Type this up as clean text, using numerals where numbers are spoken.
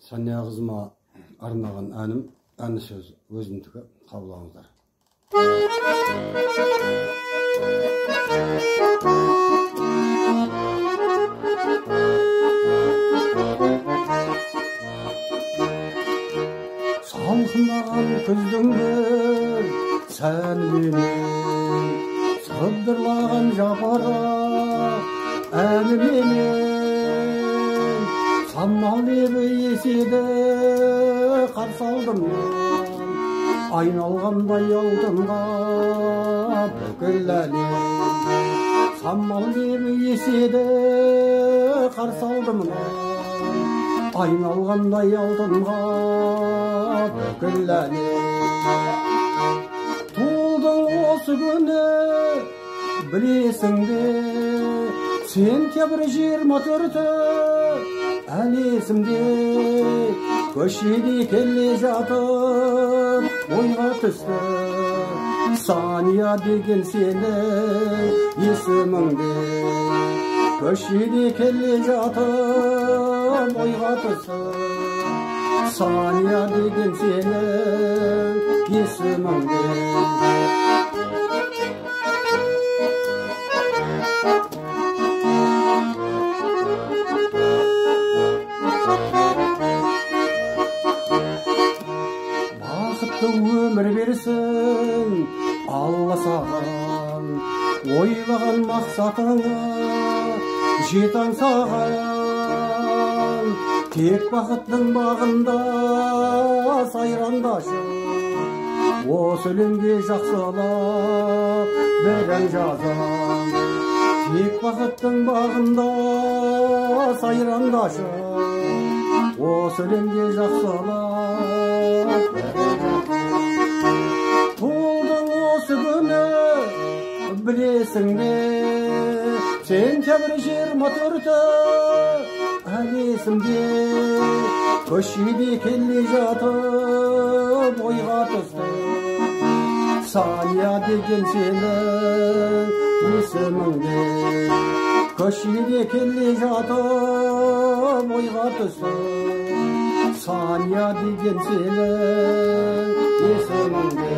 Sanya kızıma arnağan әнім, әні сөз өзімдікі қабыл алыңыздар. Salқынаған күздің бір сәніменен, сыбдырлаған жапырақ әніменен, самал лебі еседі қарсы алдым мен, айналғандай алтынға бүкіл әлем. Самал лебі еседі қарсы алдым мен, айналғандай алтынға бүкіл әлем. Туылдың осы күні білесің бе, сентябрь 24-і әлі есімде. Көшеде келе жатып ойға түсті, Сания деген сені есіміңде. Көшеде келе жатып ойға түсті, Сания деген сені есіміңде. Өмір берсін Алла саған, ойлаған мақсатыңа жет аңсаған. Тек бақыттың бағында сайрандашы, осы өлеңге жақсылап бір ән жазам. Тек бақыттың бағында сайрандашы, осы өлеңге жақсылап бір ән жазам. Туылдың осы күні білесің бе, сентябрь 24-і әлі есімде. Көшеде келе жатып ойға түсті, Сания деген сені есіміңде. Көшеде келе жатып ойға түсті, Сания деген сені есіміңде.